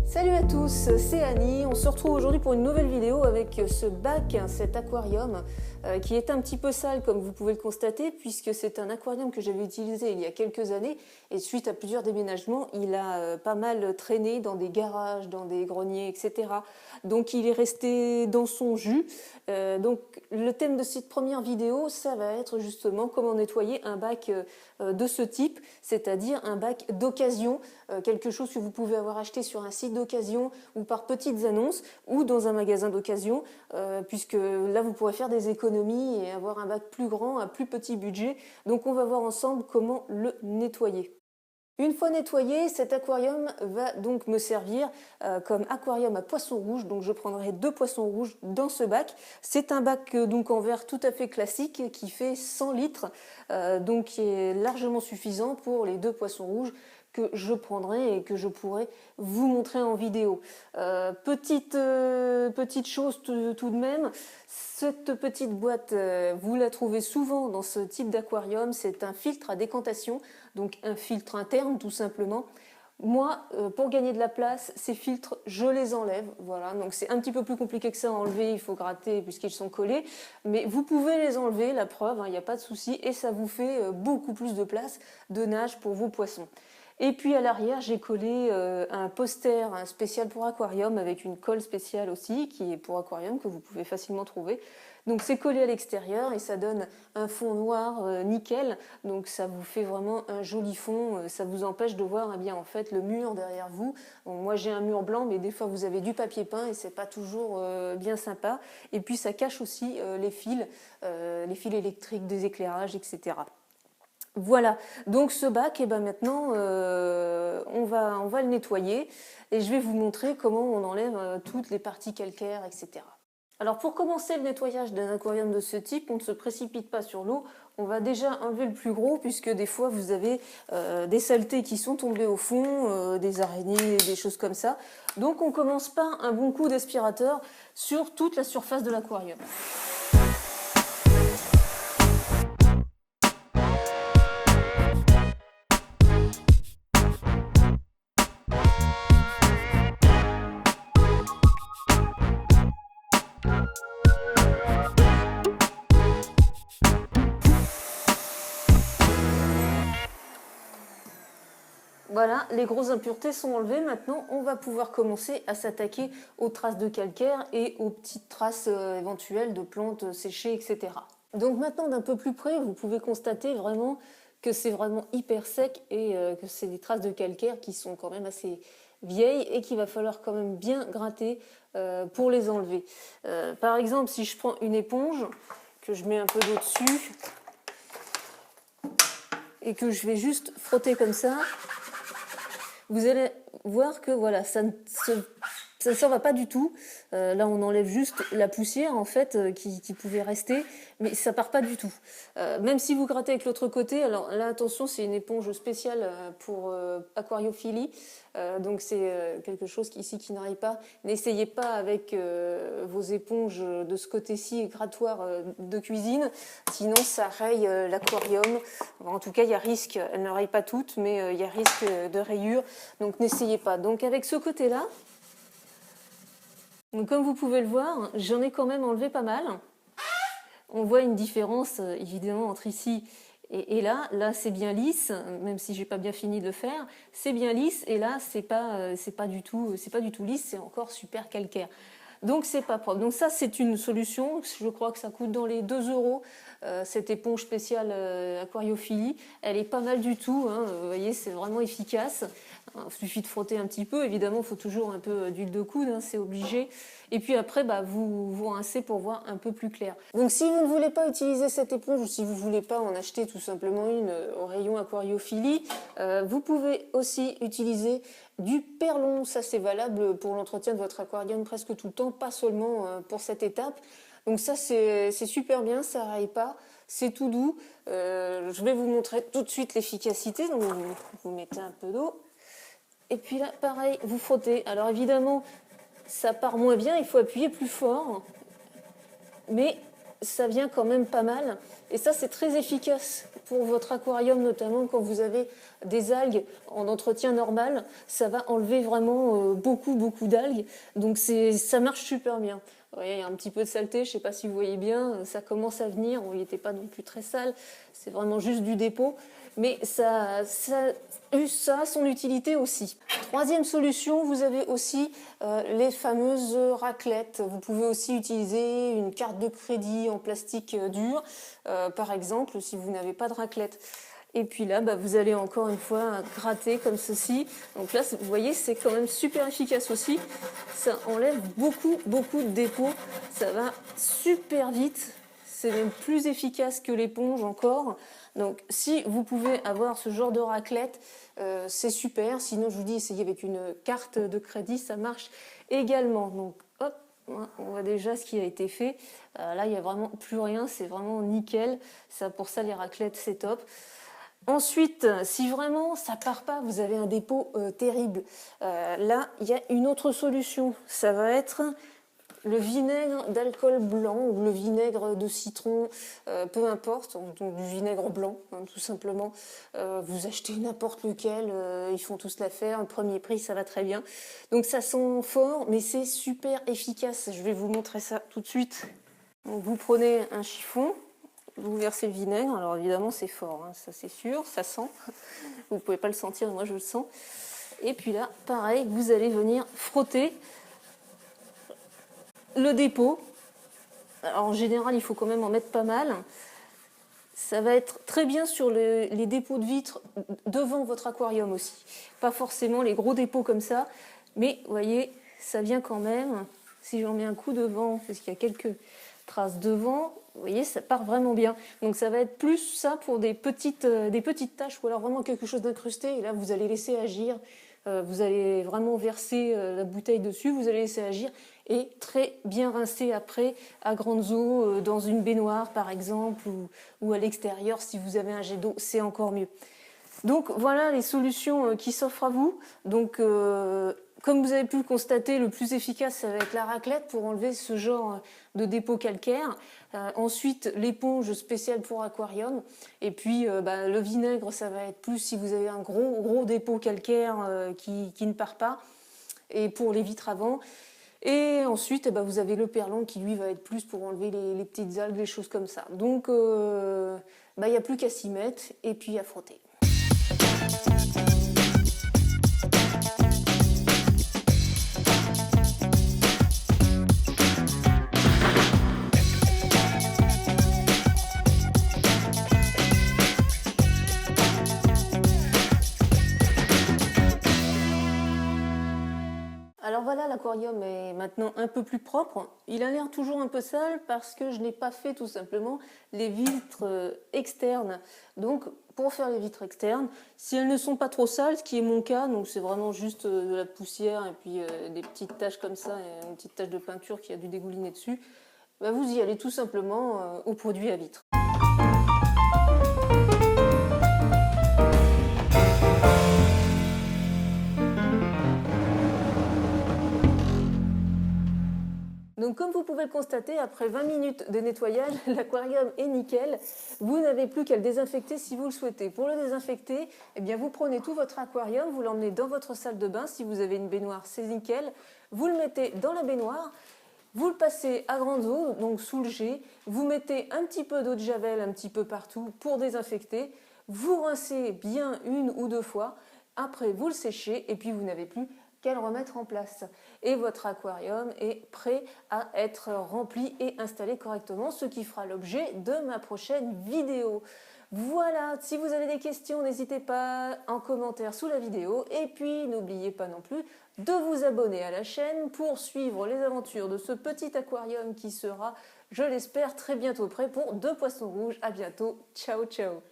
Salut à tous, c'est Annie. On se retrouve aujourd'hui pour une nouvelle vidéo avec ce bac, cet aquarium qui est un petit peu sale comme vous pouvez le constater puisque c'est un aquarium que j'avais utilisé il y a quelques années et suite à plusieurs déménagements, il a pas mal traîné dans des garages, dans des greniers, etc. Donc il est resté dans son jus. Donc le thème de cette première vidéo, ça va être justement comment nettoyer un bac de ce type, c'est-à-dire un bac d'occasion, quelque chose que vous pouvez avoir acheté sur un site d'occasion ou par petites annonces ou dans un magasin d'occasion, puisque là vous pourrez faire des économies et avoir un bac plus grand à plus petit budget. Donc on va voir ensemble comment le nettoyer. Une fois nettoyé, cet aquarium va donc me servir comme aquarium à poissons rouges. Donc je prendrai 2 poissons rouges dans ce bac. C'est un bac donc en verre tout à fait classique qui fait 100 litres, donc qui est largement suffisant pour les 2 poissons rouges que je prendrai et que je pourrai vous montrer en vidéo. Petite chose tout de même, cette petite boîte, vous la trouvez souvent dans ce type d'aquarium, c'est un filtre à décantation, donc un filtre interne tout simplement. Moi, pour gagner de la place, ces filtres, je les enlève. Voilà, donc c'est un petit peu plus compliqué que ça à enlever, il faut gratter puisqu'ils sont collés. Mais vous pouvez les enlever, la preuve, il n'y a pas de souci, et ça vous fait beaucoup plus de place de nage pour vos poissons. Et puis à l'arrière, j'ai collé un poster spécial pour aquarium avec une colle spéciale aussi qui est pour aquarium que vous pouvez facilement trouver. Donc c'est collé à l'extérieur et ça donne un fond noir nickel. Donc ça vous fait vraiment un joli fond. Ça vous empêche de voir bien en fait le mur derrière vous. Bon, moi j'ai un mur blanc, mais des fois vous avez du papier peint et c'est pas toujours bien sympa. Et puis ça cache aussi les fils électriques, des éclairages, etc. Voilà, donc ce bac, et ben maintenant on va le nettoyer et je vais vous montrer comment on enlève toutes les parties calcaires, etc. Alors pour commencer le nettoyage d'un aquarium de ce type, on ne se précipite pas sur l'eau, on va déjà enlever le plus gros puisque des fois vous avez des saletés qui sont tombées au fond, des araignées, des choses comme ça. Donc on commence par un bon coup d'aspirateur sur toute la surface de l'aquarium. Voilà, les grosses impuretés sont enlevées. Maintenant, on va pouvoir commencer à s'attaquer aux traces de calcaire et aux petites traces éventuelles de plantes séchées, etc. Donc maintenant, d'un peu plus près, vous pouvez constater vraiment que c'est vraiment hyper sec et que c'est des traces de calcaire qui sont quand même assez vieilles et qu'il va falloir quand même bien gratter pour les enlever. Par exemple, si je prends une éponge, que je mets un peu d'eau dessus et que je vais juste frotter comme ça, vous allez voir que voilà, ça ne s'en va pas du tout. Là, on enlève juste la poussière en fait qui pouvait rester, mais ça part pas du tout. Même si vous grattez avec l'autre côté, alors là, attention, c'est une éponge spéciale pour aquariophilie, donc c'est quelque chose ici qui n'arrive pas. N'essayez pas avec vos éponges de ce côté-ci, grattoir de cuisine, sinon ça raye l'aquarium. En tout cas, il y a risque, elle ne raye pas toutes, mais il y a risque de rayure, donc n'essayez pas. Donc avec ce côté-là, donc comme vous pouvez le voir, j'en ai quand même enlevé pas mal. On voit une différence évidemment entre ici et là. Là c'est bien lisse, même si j'ai pas bien fini de le faire. C'est bien lisse et là c'est pas du tout lisse, c'est encore super calcaire. Donc c'est pas propre. Donc ça c'est une solution. Je crois que ça coûte dans les 2 €. Cette éponge spéciale aquariophilie, elle est pas mal du tout. Hein. Vous voyez, c'est vraiment efficace. Il suffit de frotter un petit peu. Évidemment, il faut toujours un peu d'huile de coude, hein, c'est obligé. Et puis après, vous rincez pour voir un peu plus clair. Donc si vous ne voulez pas utiliser cette éponge ou si vous ne voulez pas en acheter tout simplement une au rayon aquariophilie, vous pouvez aussi utiliser du perlon. Ça, c'est valable pour l'entretien de votre aquarium presque tout le temps, pas seulement pour cette étape. Donc ça, c'est super bien, ça raye pas, c'est tout doux. Je vais vous montrer tout de suite l'efficacité. Donc vous mettez un peu d'eau. Et puis là, pareil, vous frottez. Alors évidemment, ça part moins bien, il faut appuyer plus fort. Mais ça vient quand même pas mal. Et ça, c'est très efficace pour votre aquarium, notamment quand vous avez des algues en entretien normal, ça va enlever vraiment beaucoup d'algues. Donc ça marche super bien. Vous voyez, il y a un petit peu de saleté, je ne sais pas si vous voyez bien, ça commence à venir. Il n'était pas non plus très sale, c'est vraiment juste du dépôt. Mais ça a son utilité aussi. Troisième solution, vous avez aussi les fameuses raclettes. Vous pouvez aussi utiliser une carte de crédit en plastique dur, par exemple, si vous n'avez pas de raclette. Et puis là, vous allez encore une fois gratter comme ceci. Donc là, vous voyez, c'est quand même super efficace aussi. Ça enlève beaucoup de dépôts. Ça va super vite. C'est même plus efficace que l'éponge encore. Donc si vous pouvez avoir ce genre de raclette, c'est super. Sinon, je vous dis, essayez avec une carte de crédit, ça marche également. Donc hop, on voit déjà ce qui a été fait. Là, il n'y a vraiment plus rien, c'est vraiment nickel. Ça, pour ça, les raclettes, c'est top. Ensuite, si vraiment ça part pas, vous avez un dépôt terrible, là, il y a une autre solution. Ça va être le vinaigre d'alcool blanc ou le vinaigre de citron, peu importe, donc du vinaigre blanc, hein, tout simplement. Vous achetez n'importe lequel, ils font tous l'affaire, le premier prix, ça va très bien. Donc ça sent fort, mais c'est super efficace. Je vais vous montrer ça tout de suite. Donc, vous prenez un chiffon, vous versez le vinaigre, alors évidemment c'est fort, hein, ça c'est sûr, ça sent. Vous ne pouvez pas le sentir, moi je le sens. Et puis là, pareil, vous allez venir frotter le dépôt. Alors en général, il faut quand même en mettre pas mal. Ça va être très bien sur les dépôts de vitres devant votre aquarium aussi. Pas forcément les gros dépôts comme ça, mais vous voyez, ça vient quand même. Si j'en mets un coup devant, parce qu'il y a quelques traces devant, vous voyez, ça part vraiment bien. Donc ça va être plus ça pour des petites taches ou alors vraiment quelque chose d'incrusté. Et là, vous allez laisser agir. Vous allez vraiment verser la bouteille dessus, vous allez laisser agir et très bien rincer après à grandes eaux, dans une baignoire par exemple, ou à l'extérieur si vous avez un jet d'eau, c'est encore mieux. Donc voilà les solutions qui s'offrent à vous. Donc comme vous avez pu le constater, le plus efficace ça va être la raclette pour enlever ce genre de dépôt calcaire. Ensuite l'éponge spéciale pour aquarium. Et puis le vinaigre ça va être plus si vous avez un gros dépôt calcaire qui ne part pas. Et pour les vitres avant. Et ensuite vous avez le perlon qui lui va être plus pour enlever les petites algues, les choses comme ça. Donc il n'y a plus qu'à s'y mettre et puis à frotter. Alors voilà, l'aquarium est maintenant un peu plus propre. Il a l'air toujours un peu sale parce que je n'ai pas fait tout simplement les vitres externes. Donc pour faire les vitres externes, si elles ne sont pas trop sales, ce qui est mon cas, donc c'est vraiment juste de la poussière et puis des petites taches comme ça, et une petite tache de peinture qui a dû dégouliner dessus, vous y allez tout simplement au produit à vitre. Donc comme vous pouvez le constater, après 20 minutes de nettoyage, l'aquarium est nickel. Vous n'avez plus qu'à le désinfecter si vous le souhaitez. Pour le désinfecter, vous prenez tout votre aquarium, vous l'emmenez dans votre salle de bain. Si vous avez une baignoire, c'est nickel. Vous le mettez dans la baignoire, vous le passez à grande eau, donc sous le jet. Vous mettez un petit peu d'eau de javel un petit peu partout pour désinfecter. Vous rincez bien 1 ou 2 fois. Après, vous le séchez et puis vous n'avez plus qu'à le remettre en place. Et votre aquarium est prêt à être rempli et installé correctement, ce qui fera l'objet de ma prochaine vidéo. Voilà, si vous avez des questions, n'hésitez pas en commentaire sous la vidéo. Et puis, n'oubliez pas non plus de vous abonner à la chaîne pour suivre les aventures de ce petit aquarium qui sera, je l'espère, très bientôt prêt pour 2 poissons rouges. À bientôt, ciao ciao.